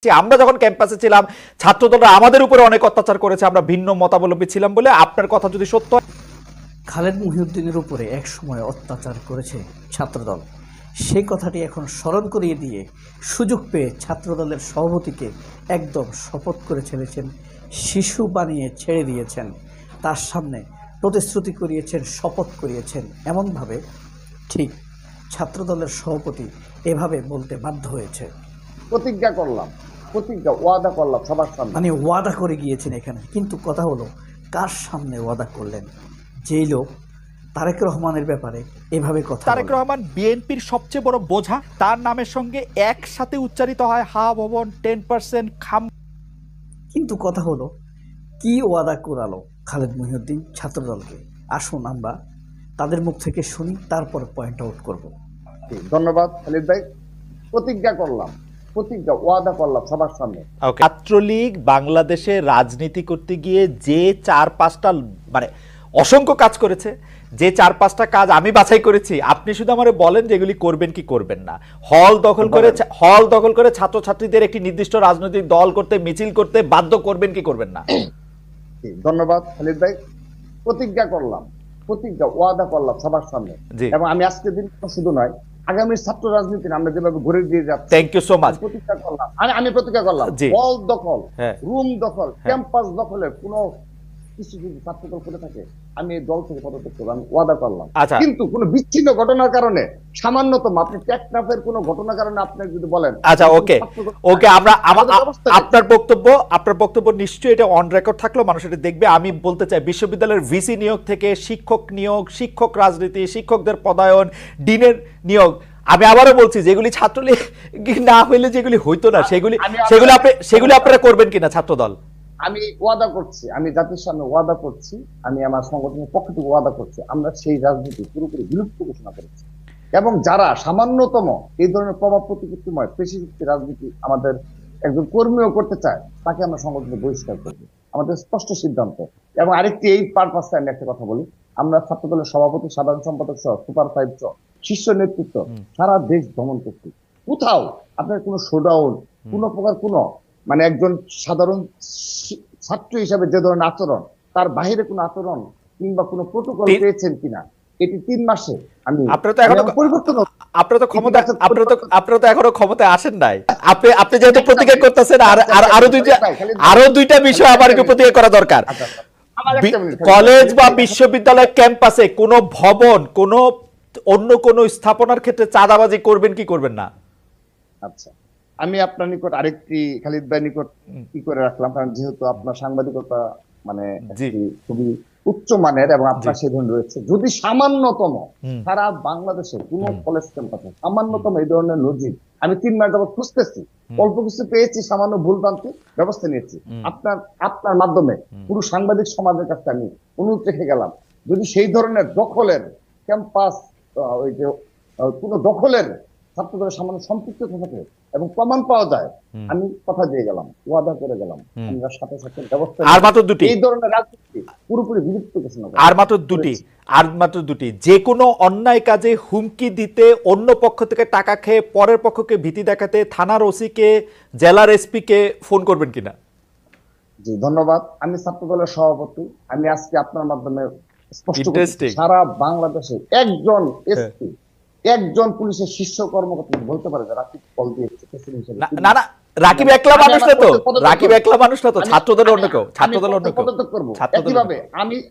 দেখেছি আমরা যখন ক্যাম্পাসে ছিলাম ছাত্রদলরা আমাদের উপরে অনেক অত্যাচার করেছে, আমরা ভিন্ন মতাবলম্বী ছিলাম বলে। আপনার কথা যদি সত্য হয়, খালেদ মহিউদ্দিনের উপরে এক সময় অত্যাচার করেছে ছাত্রদল, সেই কথাটি এখন স্মরণ করিয়ে দিয়ে সুযোগ পেয়ে ছাত্রদলের সভাপতিকে একদম শপথ করে ছেড়েছেন, শিশু বানিয়ে ছেড়ে দিয়েছেন, তার সামনে প্রতিশ্রুতি করিয়েছেন, শপথ করিয়েছেন। এমনভাবে ঠিক ছাত্রদলের সভাপতি এভাবে বলতে বাধ্য হয়েছে, প্রতিজ্ঞা করলাম, প্রতিজ্ঞা ওয়াদা করলাম সবার সামনে। মানে ওয়াদা করে গিয়েছেন এখানে। কিন্তু কথা হলো, কার সামনে ওয়াদা করলেন? যেই লোক তারেক রহমানের ব্যাপারে এভাবে কথা তারেক রহমান বিএনপির সবচেয়ে বড় বোঝা, তার নামের সঙ্গে একসাথে উচ্চারিত হয় হা ভবন 10% খাম। কিন্তু কথা হলো, কি ওয়াদা করালো খালেদ মহিউদ্দিন ছাত্রদলকে? আসুন আমরা তাদের মুখ থেকে শুনি, তারপর পয়েন্ট আউট করব। ধন্যবাদ খালিদ ভাই। প্রতিজ্ঞা করলাম, প্রতিজ্ঞা ওয়াদা করলাম সবার সামনে। ছাত্রলীগ বাংলাদেশে রাজনীতি করতে গিয়ে যে 4-5টা মানে অসংখ্য কাজ করেছে, যে 4-5টা কাজ আমি বাছাই করেছি, আপনি শুধু আমারে বলেন যে এগুলি করবেন কি করবেন না। হল দখল করে ছাত্রছাত্রীদের একটি নির্দিষ্ট রাজনৈতিক দল করতে, মিছিল করতে বাধ্য করবেন কি করবেন না? ধন্যবাদ খালিদ ভাই। প্রতিজ্ঞা করলাম, প্রতিজ্ঞা ওয়াদা করলাম সবার সামনে। এবং আমি আজকের দিন শুধু নয়, আগামী ছাত্র রাজনীতি আমরা যেভাবে ঘুরে দিয়ে যাচ্ছি, থ্যাংক ইউ সো মাচ। প্রতিজ্ঞা করলাম, আমি প্রতিজ্ঞা করলাম, হল দখল, রুম দখল, ক্যাম্পাস দখলের কোনো কিছু যদি ছাত্রদল করে থাকে, আমি এই দল থেকে পদত্যাগ করব, আমি ওয়াদা করলাম। কিন্তু কোনো বিচ্ছিন্ন ঘটনার কারণে, সামান্যতম আপনি টেকনাফের কোনো ঘটনার কারণে আপনি যদি বলেন, আচ্ছা ওকে আমরা আপনার বক্তব্য নিশ্চয়ই এটা অন রেকর্ড থাকলো, মানুষ এটা দেখবে। আমি বলতে চাই, বিশ্ববিদ্যালয়ের ভিসি নিয়োগ থেকে শিক্ষক নিয়োগ, শিক্ষক রাজনীতি, শিক্ষকদের পদায়ন, ডিনের নিয়োগ, আমি আবারও বলছি, যেগুলি ছাত্রলীগ না হইলে যেগুলি হইতো না, সেগুলি আপনারা করবেন কিনা ছাত্রদল? আমি ওয়াদা করছি, আমি জাতির সামনে ওয়াদা করছি, আমি আমার সংগঠনের পক্ষ থেকে ওয়াদা করছি, আমরা সেই রাজনীতি পুরোপুরি বিলুপ্ত ঘোষণা করেছি। এবং যারা সামান্যতম এই ধরনের প্রভাব প্রতিপত্তিময় পেশিভিত্তিক রাজনীতি আমাদের একজন কর্মীও করতে চায়, তাকে আমরা সংগঠনে বহিষ্কার করবো, আমাদের স্পষ্ট সিদ্ধান্ত। এবং আরেকটি এই পারপাসে আমি একটা কথা বলি, আমরা ছাত্রদলের সভাপতি, সাধারণ সম্পাদক সহ সুপার 5 সহ শীর্ষ নেতৃত্ব সারা দেশ ভ্রমণ করছি। কোথাও আপনার কোনো শোডাউন, কোনো প্রকার কোনো মানে একজন সাধারণ ছাত্র হিসাবে যে ধরনের আচরণ, তার বাহিরে কোনো আচরণ কিংবা কোনো প্রোটোকল পেয়েছেন কিনা, এটি 3 মাসে আমি আপনারা তো এখনো ক্ষমতায় আসেন নাই। আপনি যেহেতু প্রতিজ্ঞা করতেছেন, আরো দুইটা বিষয় আবার একটু প্রতিজ্ঞা করা দরকার। কলেজ বা বিশ্ববিদ্যালয় ক্যাম্পাসে কোনো ভবন, কোনো অন্য কোনো স্থাপনার ক্ষেত্রে চাঁদাবাজি করবেন কি করবেন না? আচ্ছা, আমি আপনার নিকট আরেকটি খালিদ ভাই নিকট কি করে রাখলাম, কারণ যেহেতু আপনার সাংবাদিকতা মানে খুবই উচ্চ মানের এবং আপনার সেই ধরনের রয়েছে, যদি সামান্যতম সারা বাংলাদেশে কোন কলেজ ক্যাম্পাসে সামান্যতম এই ধরনের নজির আমি 3 মাস যাবত খুঁজতেছি, অল্প কিছু পেয়েছি, সামান্য ভুলভ্রান্তি ব্যবস্থা নিয়েছি, আপনার মাধ্যমে পুরো সাংবাদিক সমাজের কাছে আমি অনুরোধ রেখে গেলাম, যদি সেই ধরনের দখলের ক্যাম্পাস, ওই যে কোনো দখলের ছাত্রদের সামান্য সম্পৃক্ততা থাকে এবং প্রমাণ পাওয়া যায়, আমি কথা দিয়ে গেলাম, ওয়াদা করে গেলাম, আমরা সাথে সাথে ব্যবস্থা। আর মাত্র দুটি, এই ধরনের রাজনীতি পুরোপুরি বিলুপ্ত ঘোষণা করা। আর মাত্র দুটি, যে কোনো অন্যায় কাজে হুমকি দিতে, অন্য পক্ষ থেকে টাকা খেয়ে পরের পক্ষকে ভীতি দেখাতে থানার ওসিকে, জেলার এসপিকে ফোন করবেন কিনা? জি ধন্যবাদ। আমি ছাত্রদলের সভাপতি, আমি আজকে আপনার মাধ্যমে স্পষ্ট করছি, সারা বাংলাদেশে একজন এসপি, একজন পুলিশের শীর্ষ কর্মকর্তা বলতে পারে যে রাকিব কল দিয়েছে না, রাকিব একলা মানুষ না তো, রাকিব একলা মানুষ না তো, ছাত্রদলের অন্য কেউ, ছাত্রদলের অন্য কেউ পদত্যাগ করব। একইভাবে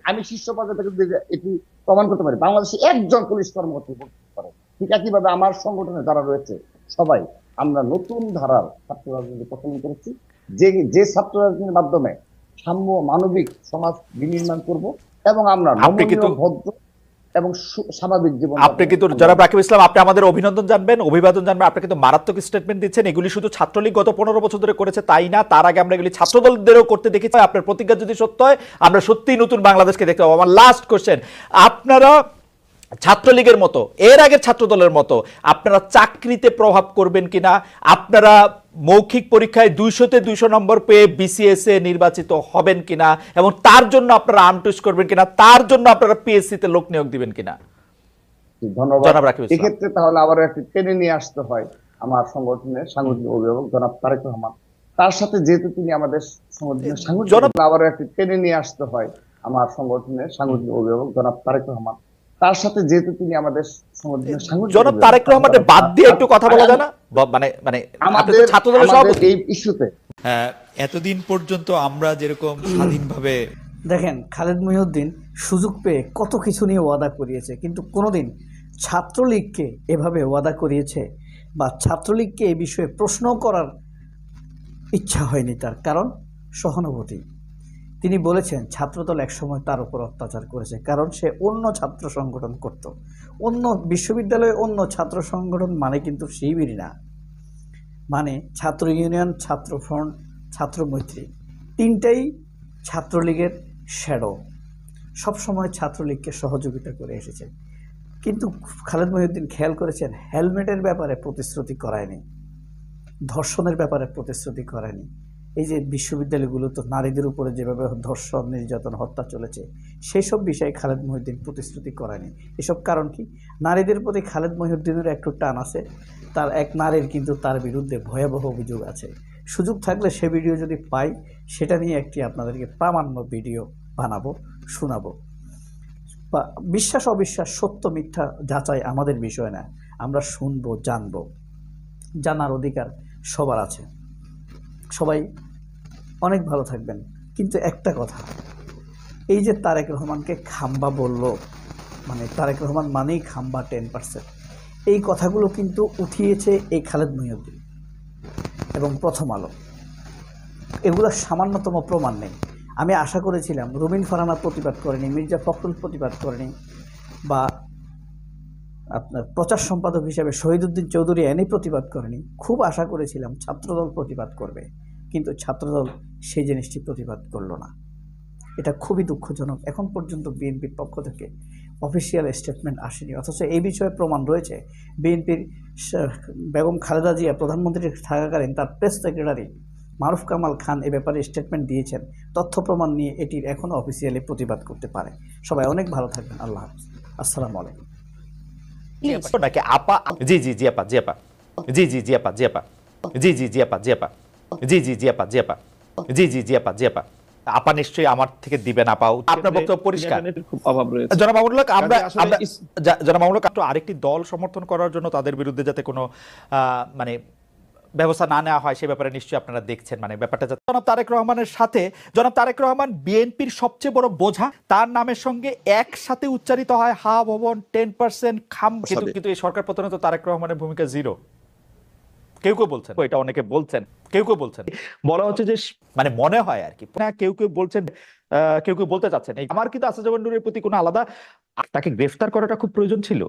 আমি শীর্ষ পর্যায়ে থেকে এটি প্রমাণ করতে পারি, বাংলাদেশে একজন পুলিশ কর্মকর্তা বলতে পারে। ঠিক একইভাবে আমার সংগঠনে যারা রয়েছে সবাই আমরা নতুন ধারার ছাত্র রাজনীতি পছন্দ করেছি, যে ছাত্র রাজনীতির মাধ্যমে সাম্য মানবিক সমাজ বিনির্মাণ করব এবং আমরা ভদ্র এবং স্বাভাবিক জীবন। আপনি কিন্তু জনাব রাকিব ইসলাম, আপনি আমাদের অভিনন্দন জানবেন, অভিবাদন জানবেন। আপনি কিন্তু মারাত্মক স্টেটমেন্ট দিচ্ছেন। এগুলি শুধু ছাত্রলীগ গত 15 বছর ধরে করেছে তাই না, তার আগে আমরা এগুলি ছাত্রদলদেরও করতে দেখেছি। আপনার প্রতিজ্ঞা যদি সত্য হয়, আমরা সত্যিই নতুন বাংলাদেশকে দেখতে পাবো। আমার লাস্ট কোশ্চেন, আপনারা ছাত্রলীগের মতো, এর আগের ছাত্রদলের মতো আপনারা চাকরিতে প্রভাব করবেন কিনা? আপনারা মৌখিক পরীক্ষায় 200-তে 200 নম্বর পেয়ে বিসিএস এ নির্বাচিত হবেন কিনা, এবং তার জন্য আপনারা আমটুস করবেন কিনা, তার জন্য আপনারা পিএসসি তে লোক নিয়োগ দিবেন কিনা? ধন্যবাদ। এক্ষেত্রে তাহলে আবার একটি টেনে নিয়ে আসতে হয় আমার সংগঠনের সাংগঠনিক অভিভাবক জনাব তারেক রহমান। তার সাথে যেহেতু তিনি আমাদের সংগঠনের সাংগঠনিক আবারও একটি টেনে নিয়ে আসতে হয় আমার সংগঠনের সাংগঠনিক অভিভাবক জনাব তারেক রহমান, তার সাথে যেহেতু তিনি আমাদের সংগঠনের সাংগঠনিক জনাব তারেক রহমানের বাদ দিয়ে একটু কথা বলা যায় না? মানে মানে আপনি তো ছাত্র দলের সভাপতি। এই ইস্যুতে এতদিন পর্যন্ত আমরা যেরকম স্বাধীনভাবে দেখেন, খালেদ মহিউদ্দিন সুযোগ পেয়ে কত কিছু নিয়ে ওয়াদা করিয়েছে, কিন্তু কোনোদিন ছাত্রলীগকে এভাবে ওয়াদা করিয়েছে বা ছাত্রলীগকে এই বিষয়ে প্রশ্ন করার ইচ্ছা হয়নি তার। কারণ সহানুভূতি। তিনি বলেছেন ছাত্রদল একসময় তার উপর অত্যাচার করেছে, কারণ সে অন্য ছাত্র সংগঠন করত। অন্য বিশ্ববিদ্যালয়ে অন্য ছাত্র সংগঠন মানে কিন্তু শিবির না, মানে ছাত্র ইউনিয়ন, ছাত্র ফ্রন্ট, ছাত্র মৈত্রী, তিনটাই ছাত্রলীগের শ্যাডো, সবসময় ছাত্রলীগকে সহযোগিতা করে এসেছে। কিন্তু খালেদ মহিউদ্দিন খেয়াল করেছেন হেলমেটের ব্যাপারে প্রতিশ্রুতি করায়নি, ধর্ষণের ব্যাপারে প্রতিশ্রুতি করেনি। এই যে বিশ্ববিদ্যালয়গুলো তো নারীদের উপরে যেভাবে ধর্ষণ, নির্যাতন, হত্যা চলেছে, সেই সব বিষয়ে খালেদ মহিউদ্দিন প্রতিশ্রুতি করেনি। এসব কারণ কি? নারীদের প্রতি খালেদ মহিউদ্দিনের একটু টান আছে, তার এক নারীর কিন্তু তার বিরুদ্ধে ভয়াবহ অভিযোগ আছে। সুযোগ থাকলে সে ভিডিও যদি পাই, সেটা নিয়ে একটি আপনাদেরকে প্রামাণ্য ভিডিও বানাবো, শোনাবো। বা বিশ্বাস অবিশ্বাস, সত্য মিথ্যা যাচাই আমাদের বিষয় না, আমরা শুনবো, জানবো, জানার অধিকার সবার আছে। সবাই অনেক ভালো থাকবেন। কিন্তু একটা কথা, এই যে তারেক রহমানকে খাম্বা বলল, মানে তারেক রহমান মানেই খাম্বা 10%, এই কথাগুলো কিন্তু উঠিয়েছে এই খালেদ মহিউদ্দিন এবং প্রথম আলো। এগুলো সামান্যতম প্রমাণ নেই। আমি আশা করেছিলাম রুমিন ফারহানা প্রতিবাদ করেনি, মির্জা ফখরুল প্রতিবাদ করেনি, বা আপনার প্রচার সম্পাদক হিসেবে শহীদুদ্দিন চৌধুরী এনে প্রতিবাদ করেনি। খুব আশা করেছিলাম ছাত্রদল প্রতিবাদ করবে, কিন্তু ছাত্রদল সেই জিনিসটি প্রতিবাদ করলো না। এটা খুবই দুঃখজনক। এখন পর্যন্ত বিএনপির পক্ষ থেকে অফিসিয়াল স্টেটমেন্ট আসেনি, অথচ এই বিষয়ে প্রমাণ রয়েছে। বিএনপির বেগম খালেদা জিয়া প্রধানমন্ত্রী থাকাকালীন তার প্রেস সেক্রেটারি মারুফ কামাল খান এ ব্যাপারে স্টেটমেন্ট দিয়েছেন। তথ্য প্রমাণ নিয়ে এটির এখনও অফিসিয়ালি প্রতিবাদ করতে পারে। সবাই অনেক ভালো থাকবেন। আল্লাহ হাফেজ। আসসালামু আলাইকুম। নাকি আপা? জি জি জি আপা, জি আপা, জি জি জি আপা, জি আপা, জি জি জি আপা, জি আপা, জি জি জি আপা, জি আপা, জি জি জি আপা, জি আপা। আপা নিশ্চয়ই আমার থেকে দিবেন আপা। আপনার বক্তব্য পরিষ্কার। খুব অভাব রয়েছে। জনাব মামুনুল হক, আমরা কাজে আসলে জনাব মামুনুল হক, একটু আরেকটি দল সমর্থন করার জন্য তাদের বিরুদ্ধে যাতে কোনো মানে ব্যবস্থা না নেওয়া হয় সে ব্যাপারে নিশ্চয়ই আপনারা দেখছেন, মানে ব্যাপারটা যাতে জনাব তারেক রহমানের সাথে জনাব তারেক রহমান বিএনপির সবচেয়ে বড় বোঝা, তার নামের সঙ্গে একসাথে উচ্চারিত হয় হা ভবন 10% খাম, কিন্তু এই সরকার পতনে তো তারেক রহমানের ভূমিকা জিরো। কেউ কেউ বলছেন, এটা অনেকে বলছেন, কেউ কেউ বলছেন, বলা হচ্ছে যে মানে মনে হয় আর কি না, কেউ কেউ বলছেন, কেউ কেউ বলতে চাচ্ছেন। আমার কিন্তু আসাদুজ্জামান নূরের প্রতি কোনো আলাদা, তাকে গ্রেফতার করাটা খুব প্রয়োজন ছিল।